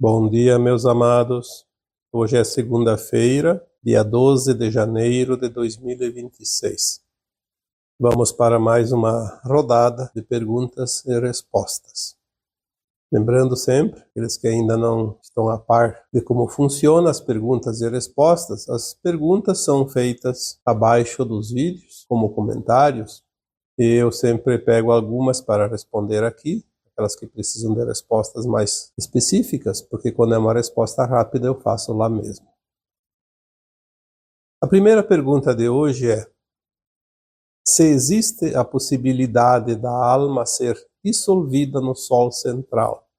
Bom dia, meus amados. Hoje é segunda-feira, dia 12 de janeiro de 2026. Vamos para mais uma rodada de perguntas e respostas. Lembrando sempre, aqueles que ainda não estão a par de como funcionam as perguntas e respostas, as perguntas são feitas abaixo dos vídeos, como comentários, e eu sempre pego algumas para responder aqui, aquelas que precisam de respostas mais específicas, porque quando é uma resposta rápida eu faço lá mesmo. A primeira pergunta de hoje é: se existe a possibilidade da alma ser dissolvida no Sol central,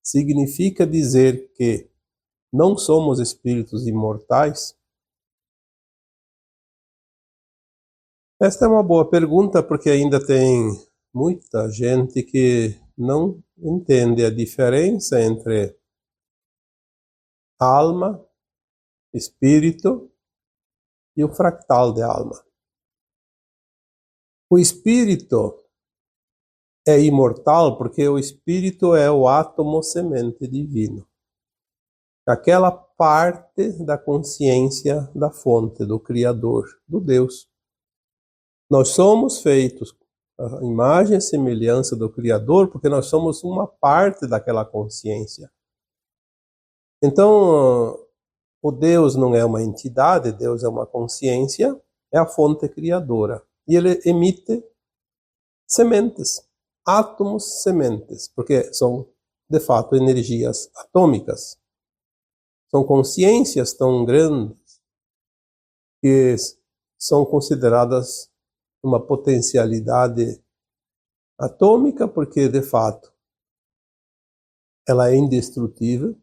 significa dizer que não somos espíritos imortais? Esta é uma boa pergunta, porque ainda tem muita gente que não entende a diferença entre alma, espírito e o fractal de alma. O espírito é imortal porque o espírito é o átomo semente divino. Aquela parte da consciência da fonte, do Criador, do Deus. Nós somos feitos à imagem e semelhança do Criador porque nós somos uma parte daquela consciência. Então, o Deus não é uma entidade, Deus é uma consciência, é a fonte criadora. E ele emite sementes, átomos sementes, porque são, de fato, energias atômicas. São consciências tão grandes que são consideradas uma potencialidade atômica, porque, de fato, ela é indestrutível.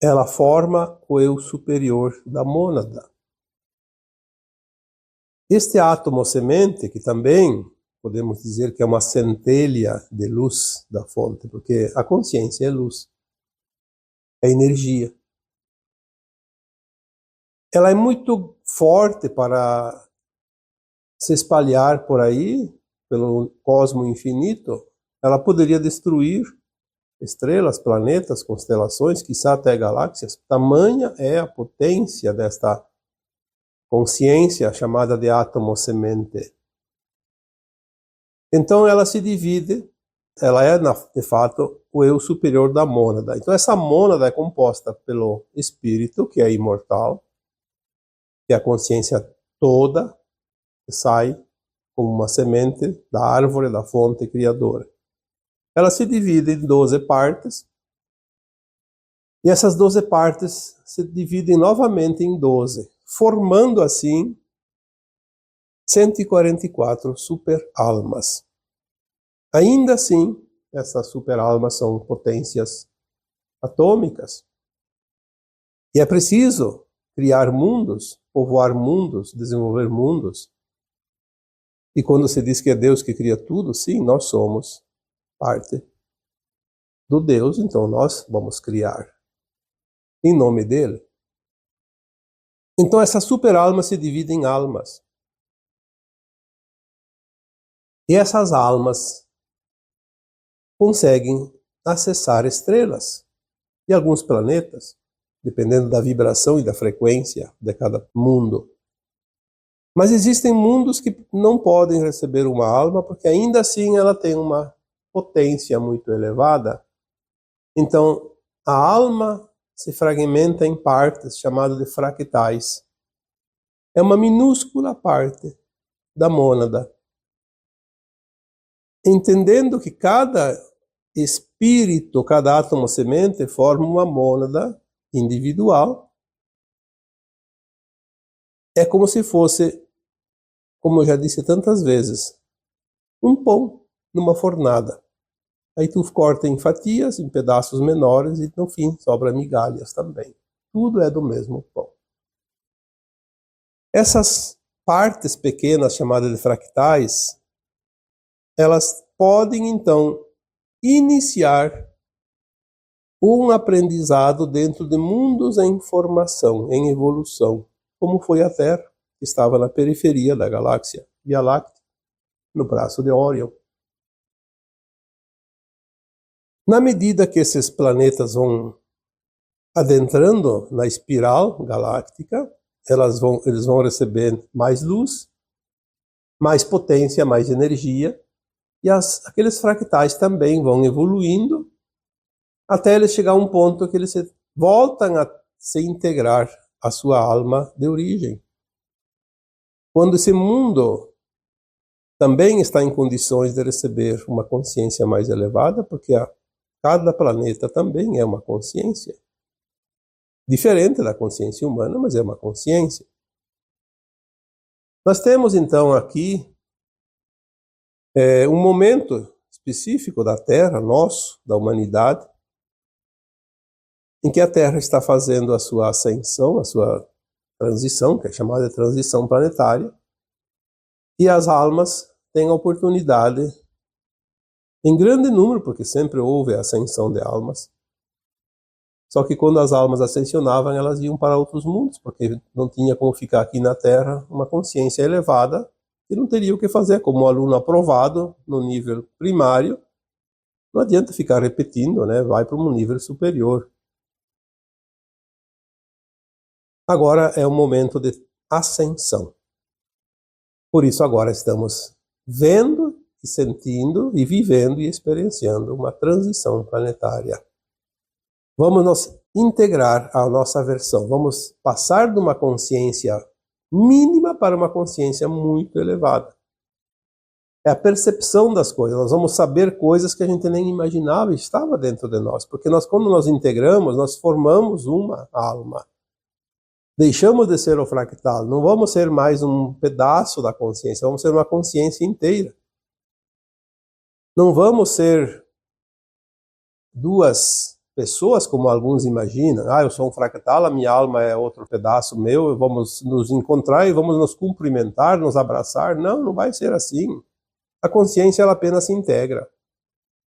Ela forma o eu superior da mônada. Este átomo semente, que também podemos dizer que é uma centelha de luz da fonte, porque a consciência é luz, é energia. Ela é muito forte para se espalhar por aí, pelo cosmo infinito. Ela poderia destruir estrelas, planetas, constelações, quiçá até galáxias. Tamanha é a potência desta consciência chamada de átomo semente. Então ela se divide, ela é de fato o eu superior da mônada. Então essa mônada é composta pelo espírito, que é imortal, que é a consciência toda, que sai como uma semente da árvore, da fonte criadora. Ela se divide em 12 partes, e essas 12 partes se dividem novamente em 12, formando assim 144 super-almas. Ainda assim, essas super-almas são potências atômicas. E é preciso criar mundos, povoar mundos, desenvolver mundos. E quando se diz que é Deus que cria tudo, sim, nós somos parte do Deus, então nós vamos criar em nome dele. Então essa super-alma se divide em almas. E essas almas conseguem acessar estrelas e alguns planetas, dependendo da vibração e da frequência de cada mundo. Mas existem mundos que não podem receber uma alma, porque ainda assim ela tem uma potência muito elevada. Então, a alma se fragmenta em partes, chamadas de fractais. É uma minúscula parte da mônada. Entendendo que cada espírito, cada átomo semente forma uma mônada individual, é como se fosse, como eu já disse tantas vezes, um pão numa fornada. Aí tu corta em fatias, em pedaços menores, e no fim sobra migalhas também. Tudo é do mesmo pão. Essas partes pequenas, chamadas de fractais, elas podem então iniciar um aprendizado dentro de mundos em formação, em evolução, como foi a Terra, que estava na periferia da galáxia Via Láctea, no braço de Órion. Na medida que esses planetas vão adentrando na espiral galáctica, eles vão receber mais luz, mais potência, mais energia, e aqueles fractais também vão evoluindo até eles chegar a um ponto que eles voltam a se integrar à sua alma de origem. Quando esse mundo também está em condições de receber uma consciência mais elevada, porque cada planeta também é uma consciência, diferente da consciência humana, mas é uma consciência. Nós temos então aqui um momento específico da Terra, nosso, da humanidade, em que a Terra está fazendo a sua ascensão, a sua transição, que é chamada de transição planetária, e as almas têm a oportunidade, em grande número, porque sempre houve a ascensão de almas, só que quando as almas ascensionavam, elas iam para outros mundos, porque não tinha como ficar aqui na Terra uma consciência elevada, e não teria o que fazer, como um aluno aprovado no nível primário, não adianta ficar repetindo, né? Vai para um nível superior. Agora é o momento de ascensão. Por isso agora estamos vendo e sentindo e vivendo e experienciando uma transição planetária. Vamos nos integrar à nossa versão, vamos passar de uma consciência mínima para uma consciência muito elevada. É a percepção das coisas, nós vamos saber coisas que a gente nem imaginava estava dentro de nós, porque quando nós integramos, nós formamos uma alma. Deixamos de ser o fractal, não vamos ser mais um pedaço da consciência, vamos ser uma consciência inteira. Não vamos ser duas pessoas, como alguns imaginam. Eu sou um fractal, a minha alma é outro pedaço meu, vamos nos encontrar e vamos nos cumprimentar, nos abraçar. Não, não vai ser assim. A consciência ela apenas se integra.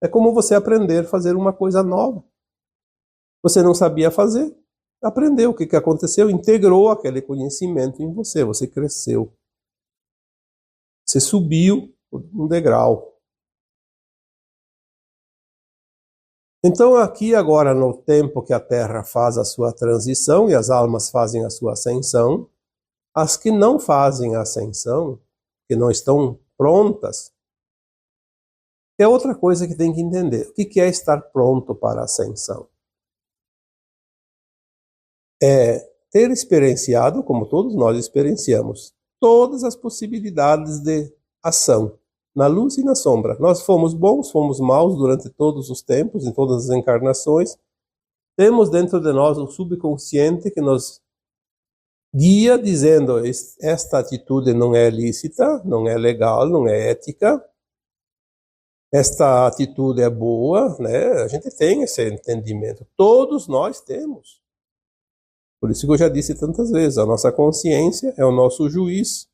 É como você aprender a fazer uma coisa nova. Você não sabia fazer. Aprendeu o que aconteceu, integrou aquele conhecimento em você, você cresceu. Você subiu um degrau. Então aqui agora no tempo que a Terra faz a sua transição e as almas fazem a sua ascensão, as que não fazem a ascensão, que não estão prontas, é outra coisa que tem que entender. O que é estar pronto para a ascensão? É ter experienciado, como todos nós experienciamos, todas as possibilidades de ação, na luz e na sombra. Nós fomos bons, fomos maus durante todos os tempos, em todas as encarnações. Temos dentro de nós um subconsciente que nos guia dizendo: esta atitude não é lícita, não é legal, não é ética. Esta atitude é boa, né? A gente tem esse entendimento. Todos nós temos. Por isso que eu já disse tantas vezes, a nossa consciência é o nosso juiz.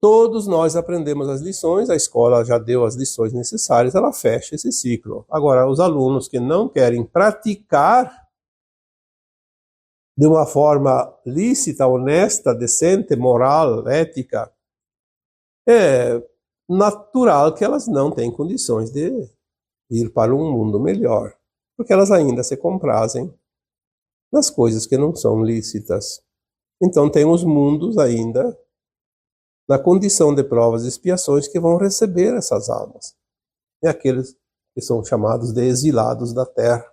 Todos nós aprendemos as lições, a escola já deu as lições necessárias, ela fecha esse ciclo. Agora, os alunos que não querem praticar de uma forma lícita, honesta, decente, moral, ética, é natural que elas não têm condições de ir para um mundo melhor, porque elas ainda se comprazem nas coisas que não são lícitas. Então tem os mundos ainda na condição de provas e expiações que vão receber essas almas. E aqueles que são chamados de exilados da Terra.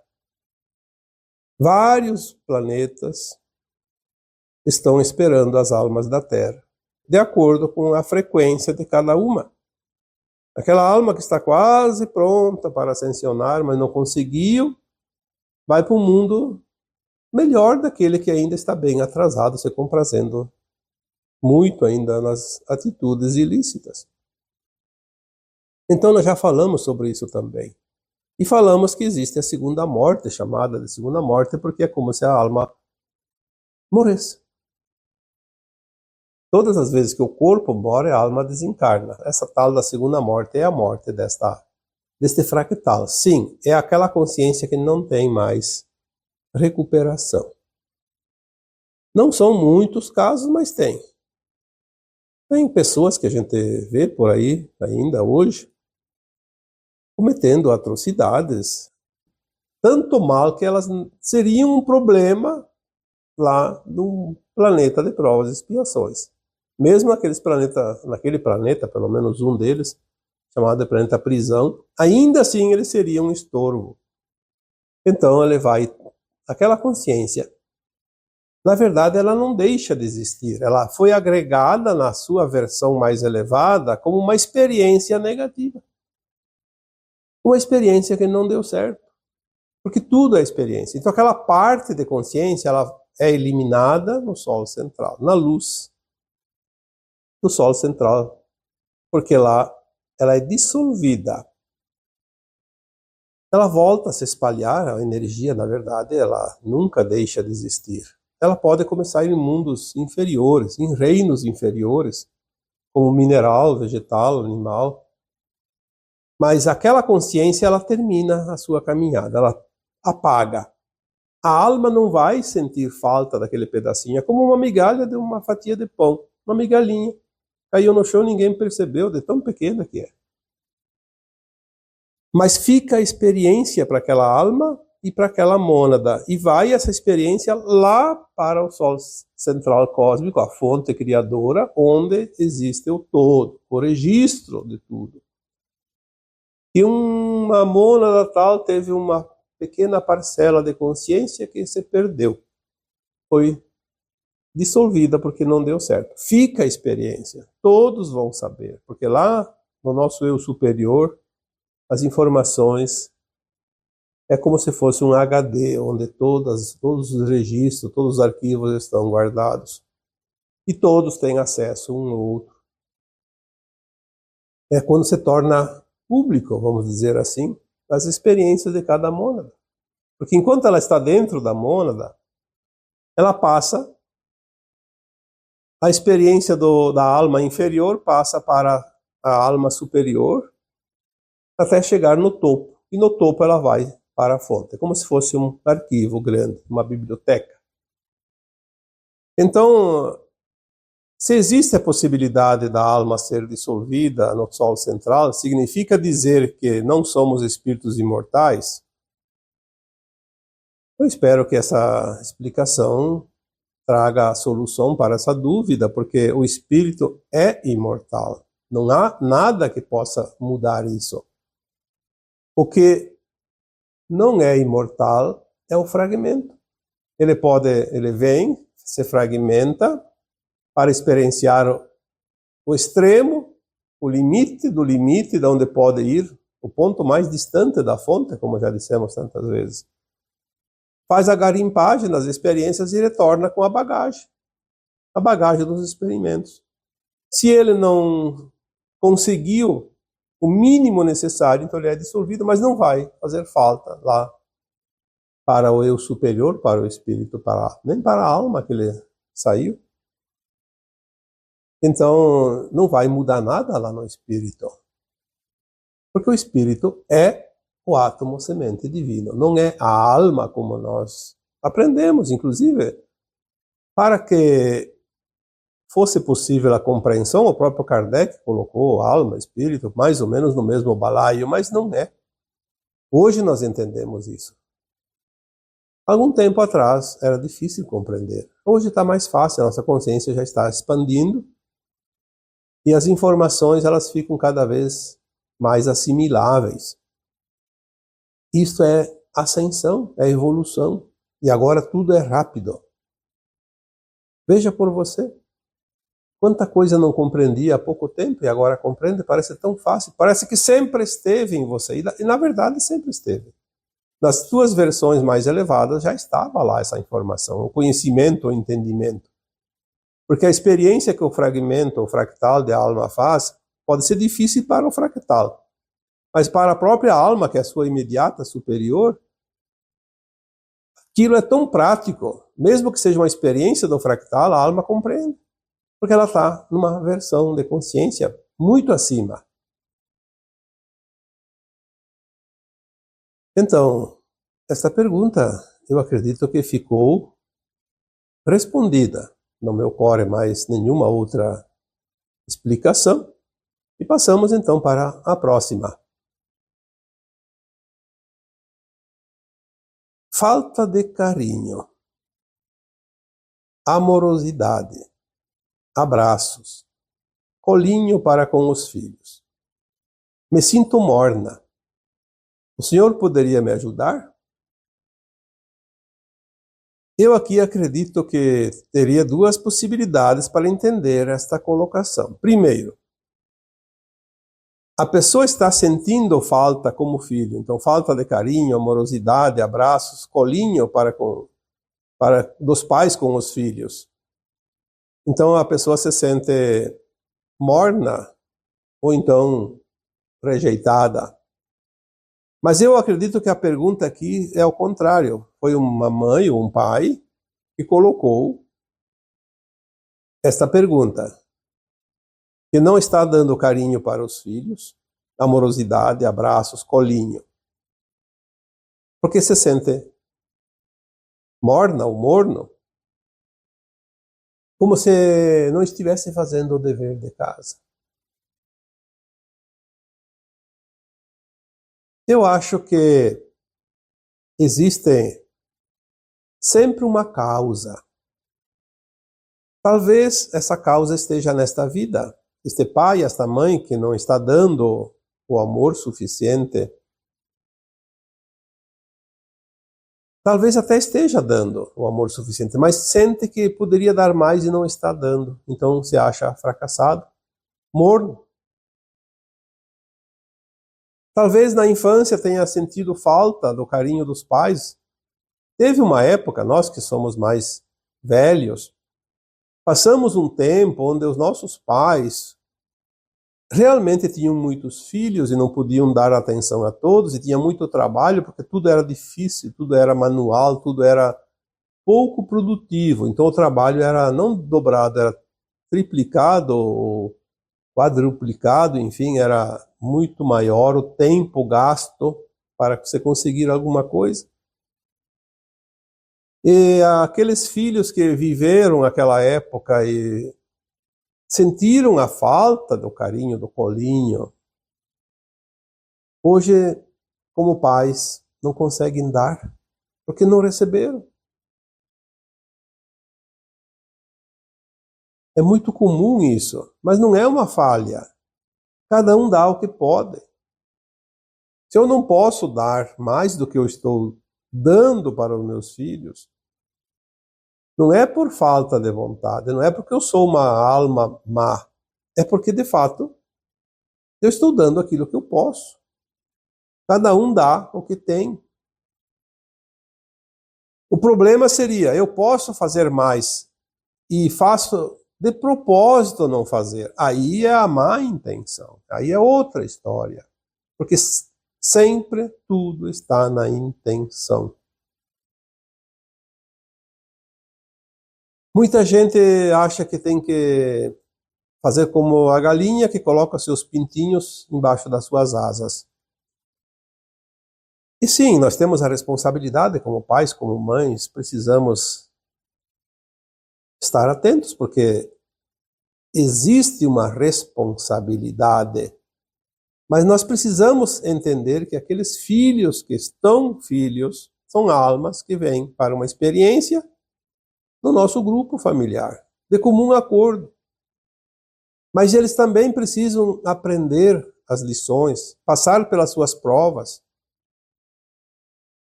Vários planetas estão esperando as almas da Terra, de acordo com a frequência de cada uma. Aquela alma que está quase pronta para ascensionar, mas não conseguiu, vai para um mundo melhor daquele que ainda está bem atrasado, se comprazendo muito ainda nas atitudes ilícitas. Então nós já falamos sobre isso também. E falamos que existe a segunda morte, chamada de segunda morte, porque é como se a alma morresse. Todas as vezes que o corpo morre, a alma desencarna. Essa tal da segunda morte é a morte deste fractal. Sim, é aquela consciência que não tem mais recuperação. Não são muitos casos, mas tem. Tem pessoas que a gente vê por aí ainda hoje, cometendo atrocidades, tanto mal que elas seriam um problema lá no planeta de provas e expiações. Mesmo naquele planeta, pelo menos um deles, chamado de planeta prisão, ainda assim ele seria um estorvo. Então aquela consciência, na verdade ela não deixa de existir, ela foi agregada na sua versão mais elevada como uma experiência negativa. Uma experiência que não deu certo. Porque tudo é experiência. Então aquela parte de consciência, ela é eliminada no Sol central, na luz do Sol central, porque lá ela é dissolvida. Ela volta a se espalhar, a energia, na verdade, ela nunca deixa de existir. Ela pode começar em mundos inferiores, em reinos inferiores, como mineral, vegetal, animal. Mas aquela consciência, ela termina a sua caminhada, ela apaga. A alma não vai sentir falta daquele pedacinho, é como uma migalha de uma fatia de pão, uma migalhinha. Caiu no chão, ninguém percebeu, de tão pequena que é. Mas fica a experiência para aquela alma e para aquela mônada. E vai essa experiência lá para o Sol central cósmico, a fonte criadora, onde existe o todo, o registro de tudo. E uma mônada tal teve uma pequena parcela de consciência que se perdeu. Foi dissolvida porque não deu certo. Fica a experiência. Todos vão saber. Porque lá no nosso eu superior, as informações é como se fosse um HD, onde todos os registros, todos os arquivos estão guardados. E todos têm acesso um ao outro. É quando se torna público, vamos dizer assim, as experiências de cada mônada. Porque enquanto ela está dentro da mônada, ela passa, a experiência da alma inferior passa para a alma superior, até chegar no topo. E no topo ela vai para a fonte, como se fosse um arquivo grande, uma biblioteca. Então, se existe a possibilidade da alma ser dissolvida no Sol central, significa dizer que não somos espíritos imortais? Eu espero que essa explicação traga a solução para essa dúvida, porque o espírito é imortal. Não há nada que possa mudar isso. O que não é imortal é o fragmento. Ele vem, se fragmenta para experienciar o extremo, o limite do limite de onde pode ir, o ponto mais distante da fonte, como já dissemos tantas vezes. Faz a garimpagem das experiências e retorna com a bagagem dos experimentos. Se ele não conseguiu o mínimo necessário, então ele é dissolvido, mas não vai fazer falta lá para o eu superior, para o espírito, nem para a alma que ele saiu. Então não vai mudar nada lá no espírito. Porque o espírito é o átomo semente divino, não é a alma como nós aprendemos, inclusive, para que fosse possível a compreensão, o próprio Kardec colocou alma, espírito, mais ou menos no mesmo balaio, mas não é. Hoje nós entendemos isso. Algum tempo atrás era difícil compreender. Hoje está mais fácil, a nossa consciência já está expandindo e as informações elas ficam cada vez mais assimiláveis. Isso é ascensão, é evolução. E agora tudo é rápido. Veja por você. Quanta coisa não compreendia há pouco tempo e agora compreende, parece tão fácil. Parece que sempre esteve em você. E na verdade sempre esteve. Nas suas versões mais elevadas já estava lá essa informação, o conhecimento, o entendimento. Porque a experiência que o fragmento, o fractal de alma faz, pode ser difícil para o fractal. Mas para a própria alma, que é a sua imediata superior, aquilo é tão prático, mesmo que seja uma experiência do fractal, a alma compreende. Porque ela está numa versão de consciência muito acima. Então, essa pergunta, eu acredito que ficou respondida. Não me ocorre mais nenhuma outra explicação. E passamos então para a próxima. falta de carinho, amorosidade, abraços, colinho para com os filhos. Me sinto morna. O senhor poderia me ajudar? Eu aqui acredito que teria duas possibilidades para entender esta colocação. Primeiro, a pessoa está sentindo falta como filho, então falta de carinho, amorosidade, abraços, colinho para dos pais com os filhos. Então a pessoa se sente morna ou então rejeitada. Mas eu acredito que a pergunta aqui é o contrário. Foi uma mãe ou um pai que colocou esta pergunta. Que não está dando carinho para os filhos, amorosidade, abraços, colinho. Porque se sente morna ou morno, como se não estivesse fazendo o dever de casa. Eu acho que existe sempre uma causa. Talvez essa causa esteja nesta vida. Este pai, esta mãe que não está dando o amor suficiente, talvez até esteja dando o amor suficiente, mas sente que poderia dar mais e não está dando. Então se acha fracassado, morno. Talvez na infância tenha sentido falta do carinho dos pais. Teve uma época, nós que somos mais velhos, passamos um tempo onde os nossos pais realmente tinham muitos filhos e não podiam dar atenção a todos, e tinha muito trabalho porque tudo era difícil, tudo era manual, tudo era pouco produtivo. Então o trabalho era não dobrado, era triplicado ou quadruplicado, enfim, era muito maior o tempo gasto para você conseguir alguma coisa. E aqueles filhos que viveram aquela época e sentiram a falta do carinho, do colinho, hoje, como pais, não conseguem dar, porque não receberam. É muito comum isso, mas não é uma falha. Cada um dá o que pode. Se eu não posso dar mais do que eu estou dando para os meus filhos, não é por falta de vontade, não é porque eu sou uma alma má, é porque, de fato, eu estou dando aquilo que eu posso. Cada um dá o que tem. O problema seria, eu posso fazer mais e faço de propósito não fazer. Aí é a má intenção, aí é outra história. Porque sempre tudo está na intenção. Muita gente acha que tem que fazer como a galinha que coloca seus pintinhos embaixo das suas asas. E sim, nós temos a responsabilidade como pais, como mães, precisamos estar atentos, porque existe uma responsabilidade. Mas nós precisamos entender que aqueles filhos que estão filhos são almas que vêm para uma experiência no nosso grupo familiar, de comum acordo. Mas eles também precisam aprender as lições, passar pelas suas provas,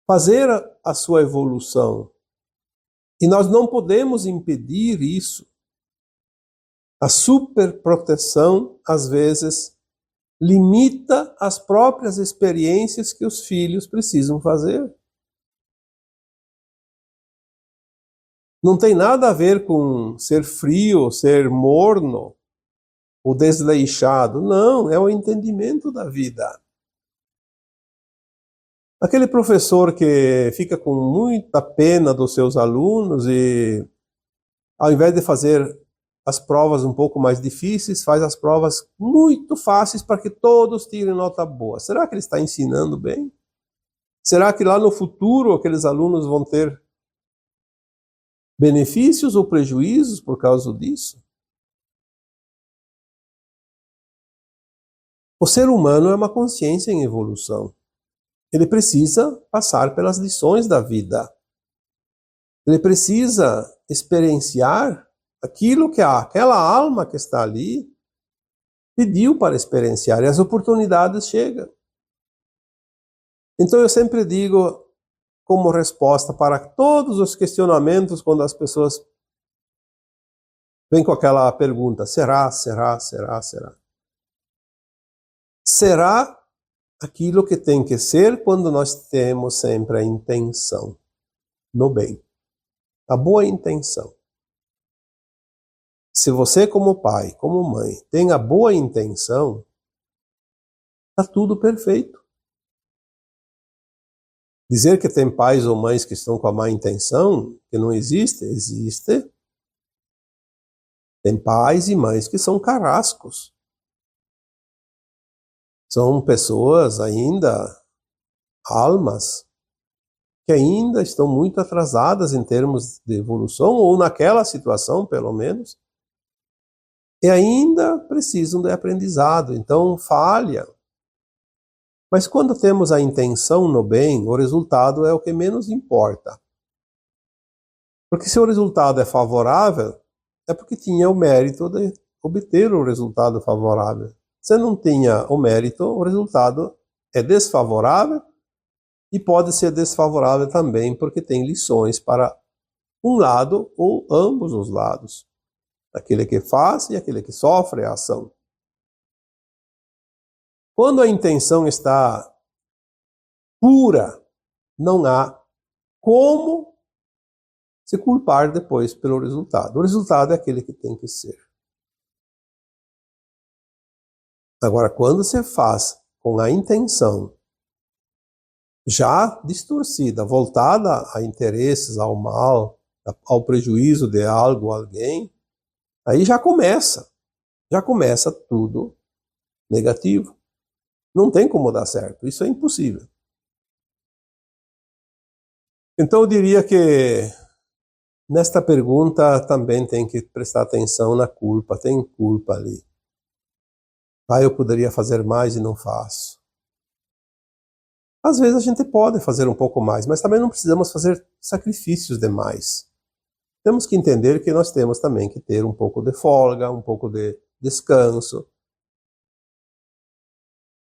fazer a sua evolução. E nós não podemos impedir isso. A superproteção, às vezes, limita as próprias experiências que os filhos precisam fazer. Não tem nada a ver com ser frio, ser morno, ou desleixado. Não, é o entendimento da vida. Aquele professor que fica com muita pena dos seus alunos e, ao invés de fazer as provas um pouco mais difíceis, faz as provas muito fáceis para que todos tirem nota boa. Será que ele está ensinando bem? Será que lá no futuro aqueles alunos vão ter benefícios ou prejuízos por causa disso? O ser humano é uma consciência em evolução. Ele precisa passar pelas lições da vida. Ele precisa experienciar aquilo que aquela alma que está ali pediu para experienciar, e as oportunidades chegam. Então eu sempre digo, como resposta para todos os questionamentos, quando as pessoas vêm com aquela pergunta, será, será, será, será? Será aquilo que tem que ser quando nós temos sempre a intenção no bem, a boa intenção. Se você, como pai, como mãe, tem a boa intenção, está tudo perfeito. Dizer que tem pais ou mães que estão com a má intenção, que não existe, existe. Tem pais e mães que são carrascos. São pessoas ainda, almas, que ainda estão muito atrasadas em termos de evolução, ou naquela situação, pelo menos, e ainda precisam de aprendizado, então falham. Mas quando temos a intenção no bem, o resultado é o que menos importa. Porque se o resultado é favorável, é porque tinha o mérito de obter o resultado favorável. Se não tinha o mérito, o resultado é desfavorável, e pode ser desfavorável também porque tem lições para um lado ou ambos os lados. Aquele que faz e aquele que sofre a ação. Quando a intenção está pura, não há como se culpar depois pelo resultado. O resultado é aquele que tem que ser. Agora, quando você faz com a intenção já distorcida, voltada a interesses, ao mal, ao prejuízo de algo, alguém, aí já começa tudo negativo. Não tem como dar certo, isso é impossível. Então eu diria que nesta pergunta também tem que prestar atenção na culpa, tem culpa ali. Eu poderia fazer mais e não faço. Às vezes a gente pode fazer um pouco mais, mas também não precisamos fazer sacrifícios demais. Temos que entender que nós temos também que ter um pouco de folga, um pouco de descanso.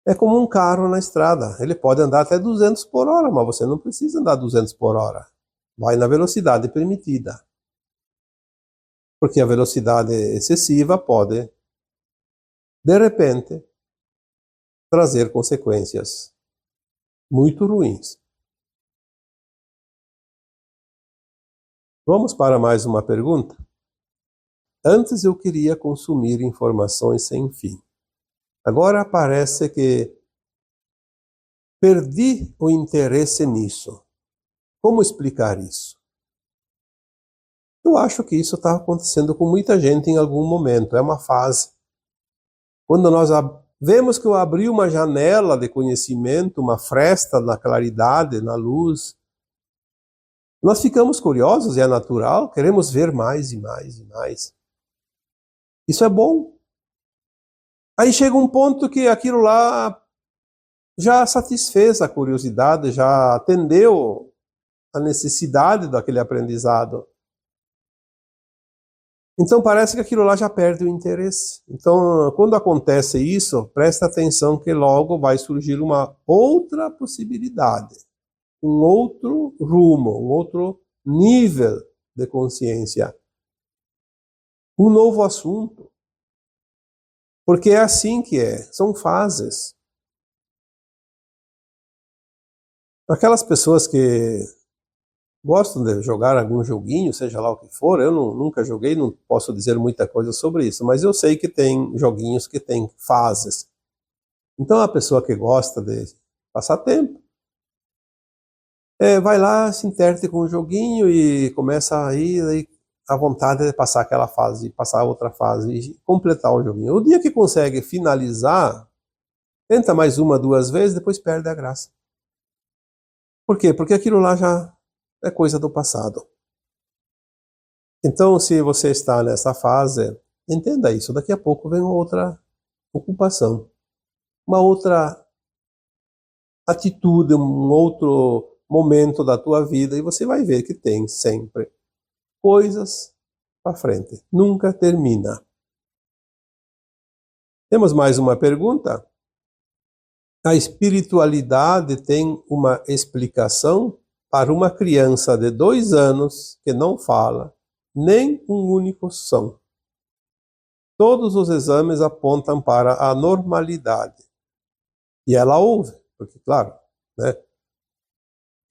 É como um carro na estrada, ele pode andar até 200 por hora, mas você não precisa andar 200 por hora. Vai na velocidade permitida. Porque a velocidade excessiva pode, de repente, trazer consequências muito ruins. Vamos para mais uma pergunta? Antes eu queria consumir informações sem fim. Agora parece que perdi o interesse nisso. Como explicar isso? Eu acho que isso está acontecendo com muita gente em algum momento. É uma fase. Quando nós vemos que eu abri uma janela de conhecimento, uma fresta na claridade, na luz, nós ficamos curiosos, e é natural, queremos ver mais e mais e mais. Isso é bom. Aí chega um ponto que aquilo lá já satisfez a curiosidade, já atendeu a necessidade daquele aprendizado. Então parece que aquilo lá já perde o interesse. Então, quando acontece isso, presta atenção que logo vai surgir uma outra possibilidade, um outro rumo, um outro nível de consciência, um novo assunto. Porque é assim que é, são fases. Aquelas pessoas que gostam de jogar algum joguinho, seja lá o que for, eu nunca joguei, não posso dizer muita coisa sobre isso, mas eu sei que tem joguinhos que tem fases. Então a pessoa que gosta de passar tempo, vai lá, se interte com o joguinho e começa a ir, aí a vontade de passar aquela fase, passar outra fase e completar o joguinho. O dia que consegue finalizar, tenta mais uma, duas vezes, depois perde a graça. Por quê? Porque aquilo lá já é coisa do passado. Então, se você está nessa fase, entenda isso. Daqui a pouco vem outra ocupação, uma outra atitude, um outro momento da tua vida, e você vai ver que tem sempre coisas para frente. Nunca termina. Temos mais uma pergunta? A espiritualidade tem uma explicação para uma criança de 2 anos que não fala nem um único som. Todos os exames apontam para a normalidade. E ela ouve, porque, claro, né,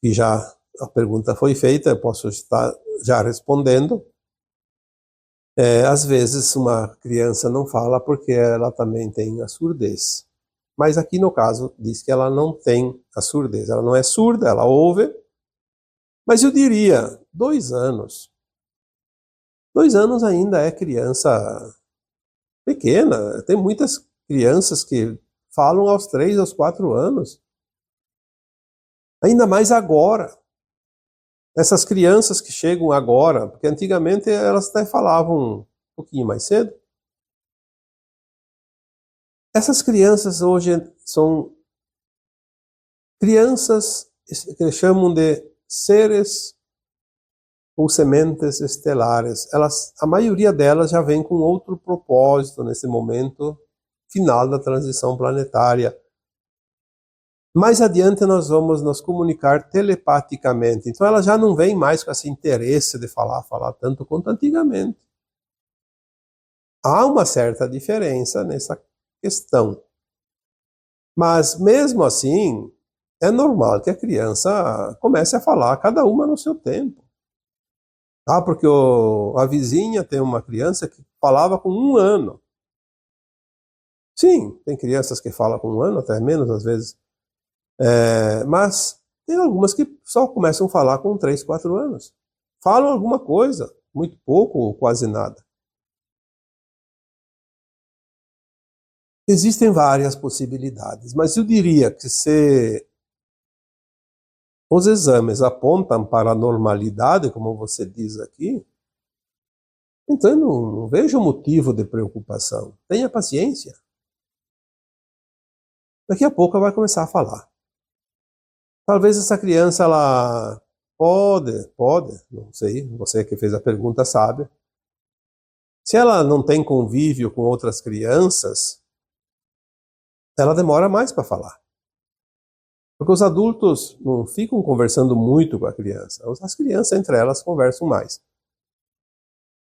que já a pergunta foi feita, eu posso estar já respondendo. Às vezes uma criança não fala porque ela também tem a surdez. Mas aqui no caso diz que ela não tem a surdez. Ela não é surda, ela ouve. Mas eu diria, 2 anos. 2 anos ainda é criança pequena. Tem muitas crianças que falam aos 3, aos 4 anos. Ainda mais agora. Essas crianças que chegam agora, porque antigamente elas até falavam um pouquinho mais cedo. Essas crianças hoje são crianças que chamam de seres ou sementes estelares. A maioria delas já vem com outro propósito nesse momento final da transição planetária. Mais adiante nós vamos nos comunicar telepaticamente. Então ela já não vem mais com esse interesse de falar tanto quanto antigamente. Há uma certa diferença nessa questão. Mas mesmo assim, é normal que a criança comece a falar, cada uma no seu tempo. Porque a vizinha tem uma criança que falava com 1 ano. Sim, tem crianças que falam com 1 ano, até menos às vezes. Mas tem algumas que só começam a falar com 3, 4 anos. Falam alguma coisa, muito pouco ou quase nada. Existem várias possibilidades, mas eu diria que se os exames apontam para a normalidade, como você diz aqui, então eu não vejo motivo de preocupação. Tenha paciência. Daqui a pouco ela vai começar a falar. Talvez essa criança, ela pode, não sei, você que fez a pergunta sabe. Se ela não tem convívio com outras crianças, ela demora mais para falar. Porque os adultos não ficam conversando muito com a criança. As crianças, entre elas, conversam mais.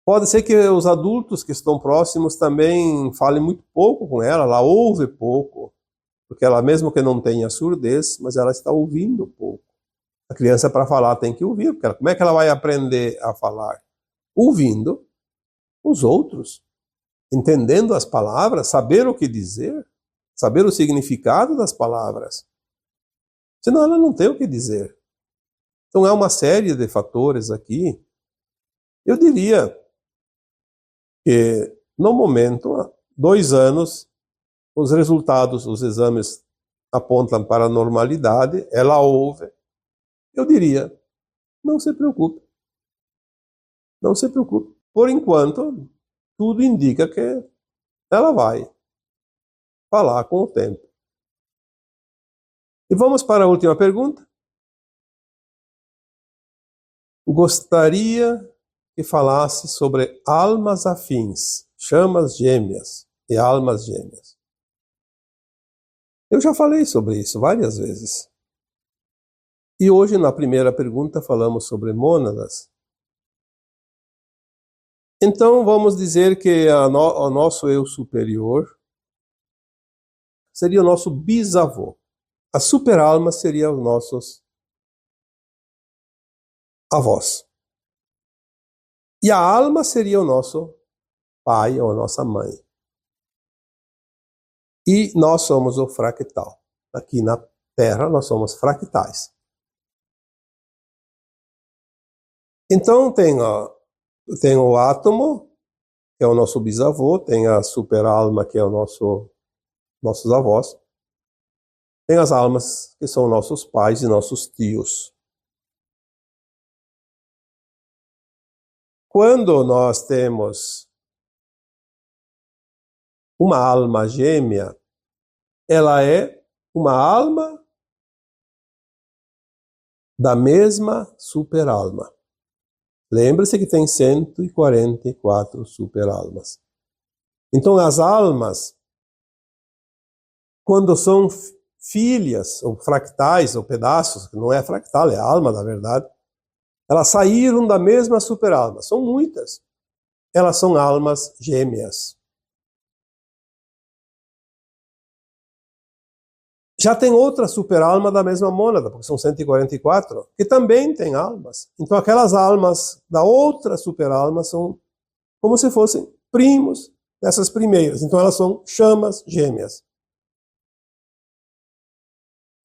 Pode ser que os adultos que estão próximos também falem muito pouco com ela ouve pouco. Porque ela, mesmo que não tenha surdez, mas ela está ouvindo pouco. A criança, para falar, tem que ouvir. Porque como é que ela vai aprender a falar? Ouvindo os outros. Entendendo as palavras, saber o que dizer. Saber o significado das palavras. Senão ela não tem o que dizer. Então há uma série de fatores aqui. Eu diria que, no momento, há 2 anos, os resultados, os exames apontam para a normalidade, ela ouve. Eu diria, não se preocupe. Não se preocupe. Por enquanto, tudo indica que ela vai falar com o tempo. E vamos para a última pergunta. Gostaria que falasse sobre almas afins, chamas gêmeas e almas gêmeas. Eu já falei sobre isso várias vezes. E hoje, na primeira pergunta, falamos sobre mônadas. Então, vamos dizer que o nosso eu superior seria o nosso bisavô. A super-alma seria os nossos avós. E a alma seria o nosso pai ou a nossa mãe. E nós somos o fractal. Aqui na Terra, nós somos fractais. Então, tem o átomo, que é o nosso bisavô, tem a super-alma, que é o nossos avós, tem as almas, que são nossos pais e nossos tios. Quando nós temos uma alma gêmea, ela é uma alma da mesma superalma. Lembre-se que tem 144 superalmas. Então as almas, quando são filhas, ou fractais, ou pedaços, que não é fractal, é alma na verdade, elas saíram da mesma superalma. São muitas. Elas são almas gêmeas. Já tem outra superalma da mesma mônada, porque são 144, que também tem almas. Então aquelas almas da outra superalma são como se fossem primos dessas primeiras. Então elas são chamas gêmeas.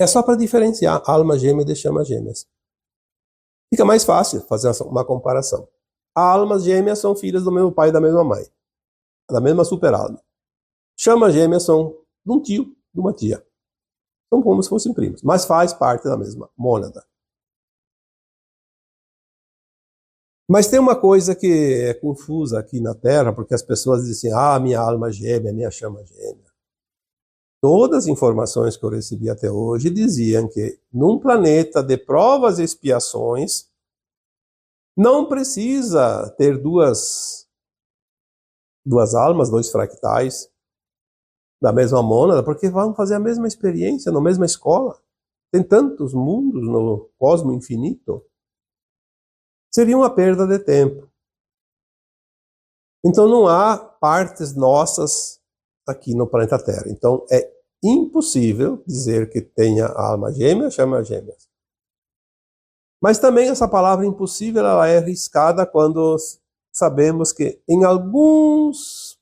É só para diferenciar alma gêmea de chamas gêmeas. Fica mais fácil fazer uma comparação. Almas gêmeas são filhas do mesmo pai e da mesma mãe, da mesma superalma. Chamas gêmeas são de um tio, de uma tia. São como se fossem primos, mas faz parte da mesma mônada. Mas tem uma coisa que é confusa aqui na Terra, porque as pessoas dizem assim, minha alma gêmea, minha chama gêmea. Todas as informações que eu recebi até hoje diziam que num planeta de provas e expiações, não precisa ter duas almas, dois fractais da mesma mônada, porque vão fazer a mesma experiência na mesma escola. Tem tantos mundos no cosmo infinito. Seria uma perda de tempo. Então não há partes nossas aqui no planeta Terra. Então é impossível dizer que tenha alma gêmea, chama gêmeas. Mas também essa palavra impossível ela é arriscada quando sabemos que em alguns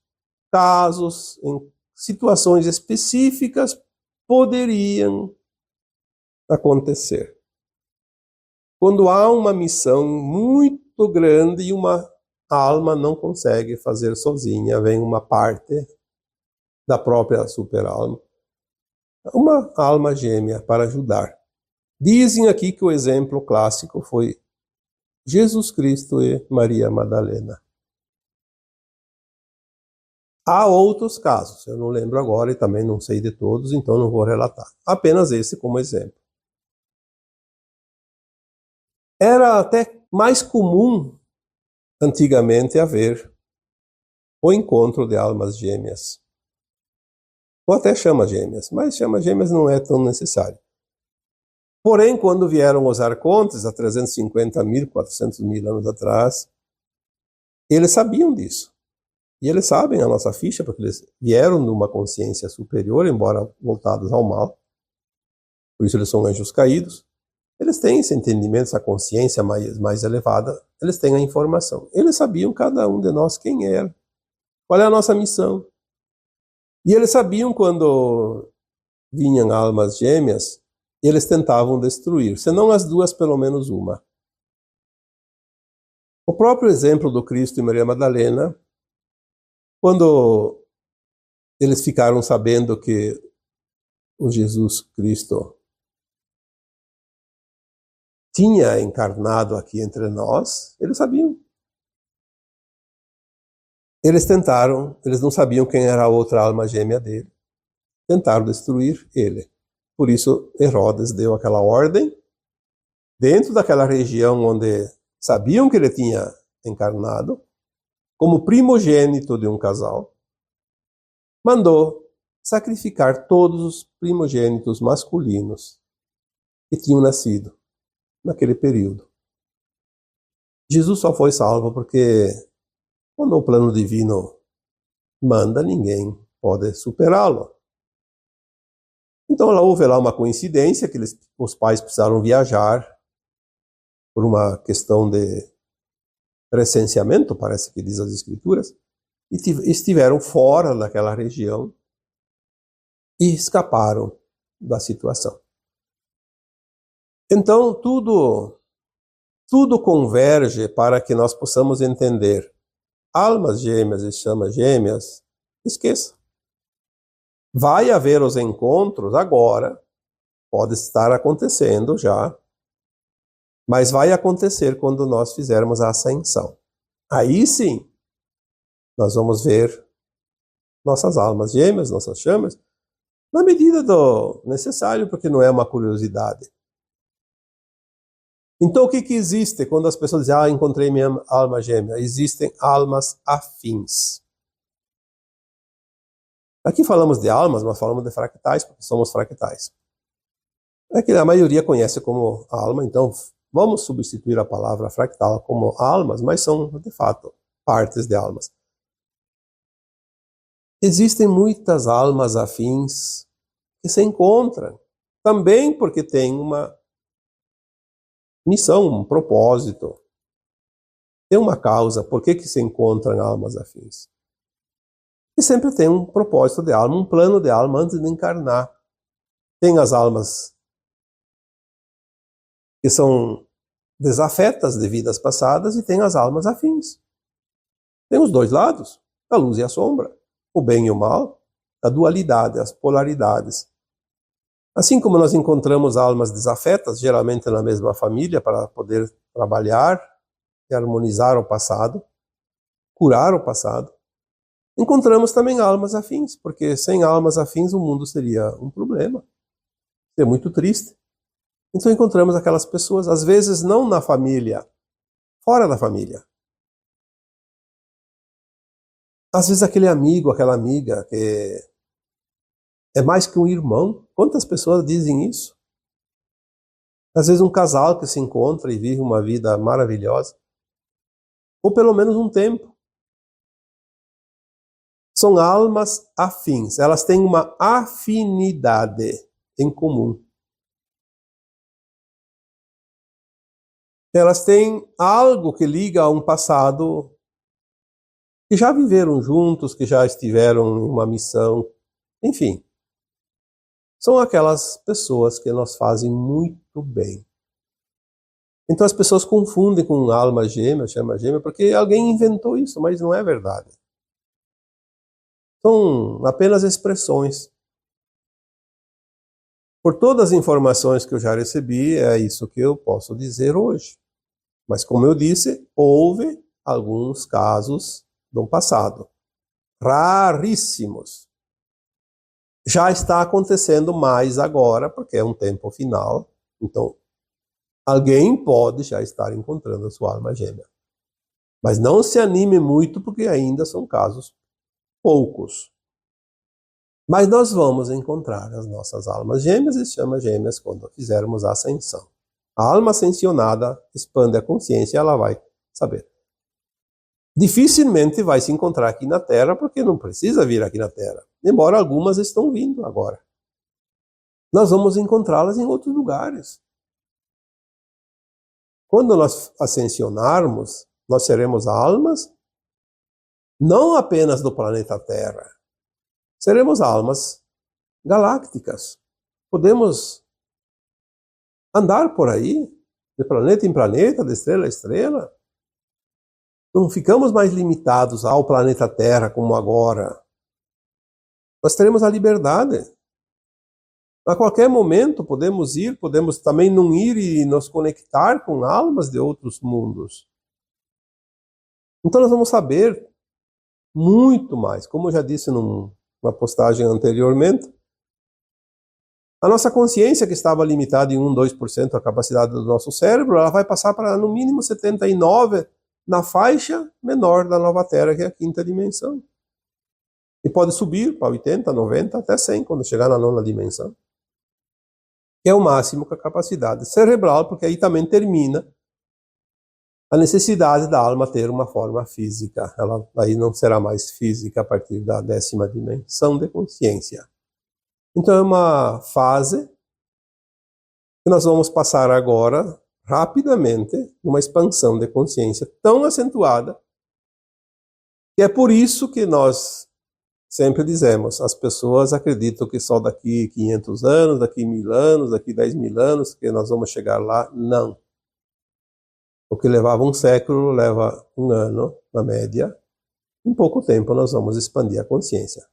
casos, em situações específicas, poderiam acontecer. Quando há uma missão muito grande e uma alma não consegue fazer sozinha, vem uma parte da própria superalma, uma alma gêmea para ajudar. Dizem aqui que o exemplo clássico foi Jesus Cristo e Maria Madalena. Há outros casos, eu não lembro agora e também não sei de todos, então não vou relatar. Apenas esse como exemplo. Era até mais comum antigamente haver o encontro de almas gêmeas. Ou até chamas gêmeas, mas chamas gêmeas não é tão necessário. Porém, quando vieram os arcontes, há 350.000, 400.000 anos atrás, eles sabiam disso. E eles sabem a nossa ficha, porque eles vieram de uma consciência superior, embora voltados ao mal. Por isso eles são anjos caídos. Eles têm esse entendimento, essa consciência mais elevada. Eles têm a informação. Eles sabiam, cada um de nós, quem era. Qual é a nossa missão. E eles sabiam quando vinham almas gêmeas, eles tentavam destruir. Se não as duas, pelo menos uma. O próprio exemplo do Cristo e Maria Madalena, quando eles ficaram sabendo que o Jesus Cristo tinha encarnado aqui entre nós, eles sabiam. Eles tentaram, eles não sabiam quem era a outra alma gêmea dele, tentaram destruir ele. Por isso Herodes deu aquela ordem, dentro daquela região onde sabiam que ele tinha encarnado, como primogênito de um casal, mandou sacrificar todos os primogênitos masculinos que tinham nascido naquele período. Jesus só foi salvo porque quando o plano divino manda, ninguém pode superá-lo. Então houve lá uma coincidência que os pais precisaram viajar por uma questão de recenseamento, parece que diz as escrituras, e estiveram fora daquela região e escaparam da situação. Então tudo converge para que nós possamos entender almas gêmeas e chamas gêmeas, esqueça. Vai haver os encontros agora, pode estar acontecendo já, mas vai acontecer quando nós fizermos a ascensão. Aí sim, nós vamos ver nossas almas gêmeas, nossas chamas, na medida do necessário, porque não é uma curiosidade. Então, o que existe quando as pessoas dizem, encontrei minha alma gêmea? Existem almas afins. Aqui falamos de almas, mas falamos de fractais, porque somos fractais. É que a maioria conhece como alma, então vamos substituir a palavra fractal como almas, mas são, de fato, partes de almas. Existem muitas almas afins que se encontram, também porque tem uma missão, um propósito, tem uma causa. Por que se encontram almas afins? E sempre tem um propósito de alma, um plano de alma antes de encarnar. Tem as almas que são desafetas de vidas passadas e tem as almas afins. Tem os dois lados, a luz e a sombra, o bem e o mal, a dualidade, as polaridades. Assim como nós encontramos almas desafetas, geralmente na mesma família, para poder trabalhar e harmonizar o passado, curar o passado, encontramos também almas afins, porque sem almas afins o mundo seria um problema, seria muito triste. Então encontramos aquelas pessoas, às vezes não na família, fora da família. Às vezes aquele amigo, aquela amiga que é mais que um irmão. Quantas pessoas dizem isso? Às vezes um casal que se encontra e vive uma vida maravilhosa, ou pelo menos um tempo. São almas afins, elas têm uma afinidade em comum. Elas têm algo que liga a um passado que já viveram juntos, que já estiveram em uma missão, enfim. São aquelas pessoas que nos fazem muito bem. Então as pessoas confundem com alma gêmea, chama gêmea, porque alguém inventou isso, mas não é verdade. São apenas expressões. Por todas as informações que eu já recebi, é isso que eu posso dizer hoje. Mas como eu disse, houve alguns casos no passado, raríssimos. Já está acontecendo mais agora, porque é um tempo final. Então, alguém pode já estar encontrando a sua alma gêmea. Mas não se anime muito, porque ainda são casos poucos. Mas nós vamos encontrar as nossas almas gêmeas e chamas gêmeas quando fizermos a ascensão. A alma ascensionada expande a consciência e ela vai saber. Dificilmente vai se encontrar aqui na Terra, porque não precisa vir aqui na Terra. Embora algumas estão vindo agora. Nós vamos encontrá-las em outros lugares. Quando nós ascensionarmos, nós seremos almas, não apenas do planeta Terra. Seremos almas galácticas. Podemos andar por aí, de planeta em planeta, de estrela a estrela. Não ficamos mais limitados ao planeta Terra como agora. Nós teremos a liberdade. A qualquer momento podemos ir, podemos também não ir e nos conectar com almas de outros mundos. Então nós vamos saber muito mais. Como eu já disse numa postagem anteriormente, a nossa consciência, que estava limitada em 1, 2% a capacidade do nosso cérebro, ela vai passar para no mínimo 79% na faixa menor da nova Terra, que é a quinta dimensão. E pode subir para 80, 90, até 100, quando chegar na nona dimensão. Que é o máximo com a capacidade cerebral, porque aí também termina a necessidade da alma ter uma forma física. Ela aí não será mais física a partir da 10ª dimensão de consciência. Então é uma fase que nós vamos passar agora, rapidamente, numa expansão de consciência tão acentuada, que é por isso que nós sempre dizemos, as pessoas acreditam que só daqui 500 anos, daqui 1000 anos, daqui 10.000 anos, que nós vamos chegar lá. Não. O que levava um século, leva um ano, na média. Em pouco tempo nós vamos expandir a consciência.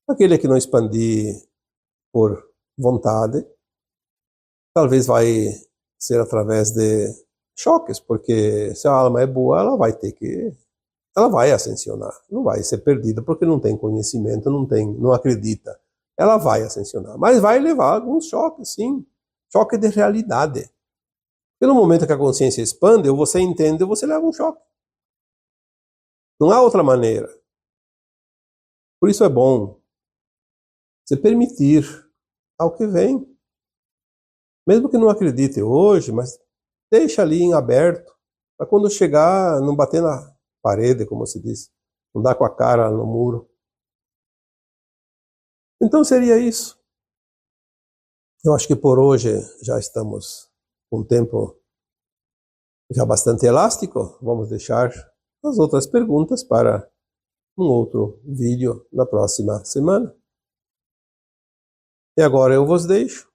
Aquele que não expandir por vontade, talvez vai ser através de choques, porque se a alma é boa, ela vai ascensionar, não vai ser perdida porque não tem conhecimento, não acredita. Ela vai ascensionar, mas vai levar alguns choques, sim. Choque de realidade. Porque no momento que a consciência expande, ou você entende ou você leva um choque. Não há outra maneira. Por isso é bom você permitir ao que vem. Mesmo que não acredite hoje, mas deixa ali em aberto, para quando chegar, não bater na parede, como se diz, não dar com a cara no muro. Então seria isso. Eu acho que por hoje já estamos com um tempo já bastante elástico. Vamos deixar as outras perguntas para um outro vídeo na próxima semana. E agora eu vos deixo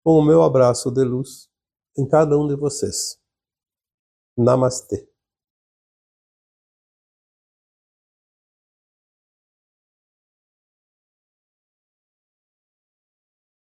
com o meu abraço de luz em cada um de vocês. Namastê.